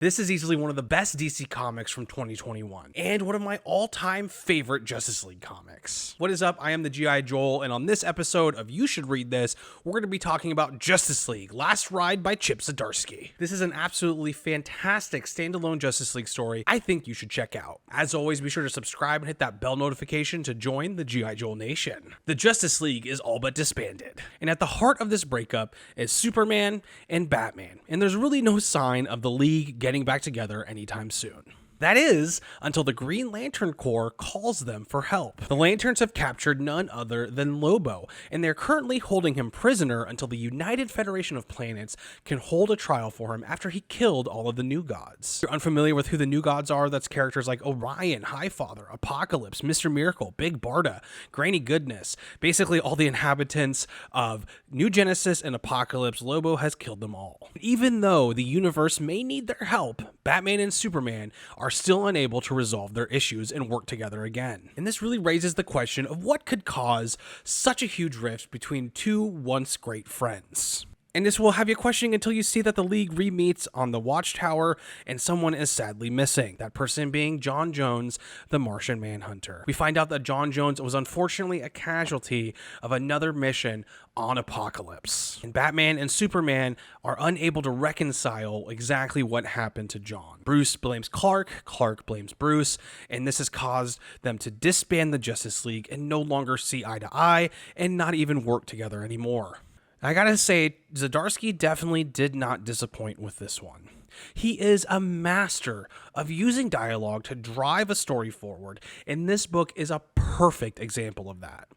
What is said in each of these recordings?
This is easily one of the best DC comics from 2021, and one of my all-time favorite Justice League comics. What is up? I am the G.I. Joel, and on this episode of You Should Read This, we're going to be talking about Justice League: Last Ride by Chip Zdarsky. This is an absolutely fantastic standalone Justice League story I think you should check out. As always, be sure to subscribe and hit that bell notification to join the G.I. Joel Nation. The Justice League is all but disbanded, and at the heart of this breakup is Superman and Batman, and there's really no sign of the League getting back together anytime soon. That is, until the Green Lantern Corps calls them for help. The Lanterns have captured none other than Lobo, and they're currently holding him prisoner until the United Federation of Planets can hold a trial for him after he killed all of the New Gods. If you're unfamiliar with who the New Gods are, that's characters like Orion, Highfather, Apocalypse, Mr. Miracle, Big Barda, Granny Goodness, basically all the inhabitants of New Genesis and Apocalypse. Lobo has killed them all. Even though the universe may need their help, Batman and Superman are still unable to resolve their issues and work together again. And this really raises the question of what could cause such a huge rift between two once great friends. And this will have you questioning until you see that the League re-meets on the Watchtower and someone is sadly missing. That person being John Jones, the Martian Manhunter. We find out that John Jones was unfortunately a casualty of another mission on Apocalypse. And Batman and Superman are unable to reconcile exactly what happened to John. Bruce blames Clark, Clark blames Bruce, and this has caused them to disband the Justice League and no longer see eye to eye and not even work together anymore. I gotta say, Zdarsky definitely did not disappoint with this one. He is a master of using dialogue to drive a story forward, and this book is a perfect example of that.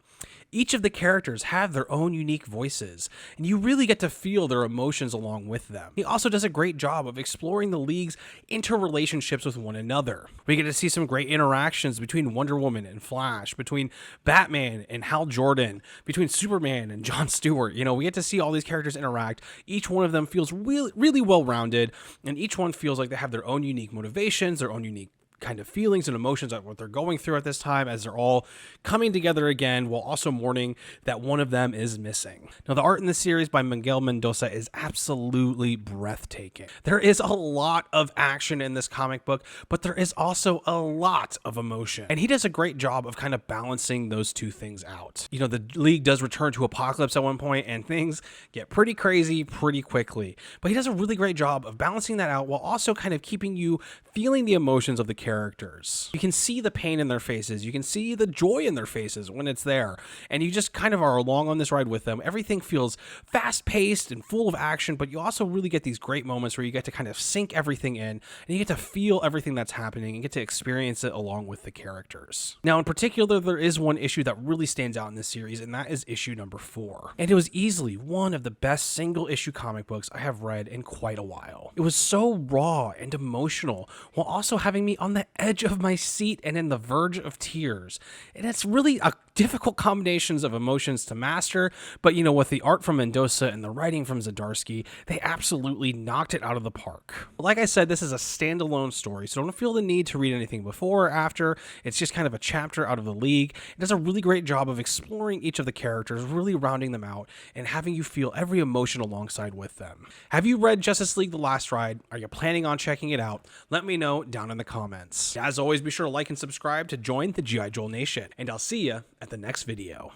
Each of the characters have their own unique voices, and you really get to feel their emotions along with them. He also does a great job of exploring the League's interrelationships with one another. We get to see some great interactions between Wonder Woman and Flash, between Batman and Hal Jordan, between Superman and Jon Stewart. You know, we get to see all these characters interact. Each one of them feels really well-rounded, and each one feels like they have their own unique motivations, their own unique kind of feelings and emotions of what they're going through at this time as they're all coming together again while also mourning that one of them is missing. Now, the art in this series by Miguel Mendoza is absolutely breathtaking. There is a lot of action in this comic book, but there is also a lot of emotion. And he does a great job of kind of balancing those two things out. You know, the League does return to Apocalypse at one point and things get pretty crazy pretty quickly. But he does a really great job of balancing that out while also kind of keeping you feeling the emotions of the characters. You can see the pain in their faces. You can see the joy in their faces when it's there. And you just kind of are along on this ride with them. Everything feels fast-paced and full of action, but you also really get these great moments where you get to kind of sink everything in and you get to feel everything that's happening and get to experience it along with the characters. Now, in particular, there is one issue that really stands out in this series, and that is issue number 4. And it was easily one of the best single-issue comic books I have read in quite a while. It was so raw and emotional, while also having me on the edge of my seat and in the verge of tears. And it's really a difficult combinations of emotions to master, but you know, with the art from Mendoza and the writing from Zdarsky, they absolutely knocked it out of the park. Like I said, this is a standalone story, so don't feel the need to read anything before or after. It's just kind of a chapter out of the League. It does a really great job of exploring each of the characters, really rounding them out and having you feel every emotion alongside with them. Have you read Justice League: The Last Ride? Are you planning on checking it out? Let me know down in the comments. As always, be sure to like and subscribe to join the G.I. Joel Nation, and I'll see you at the next video.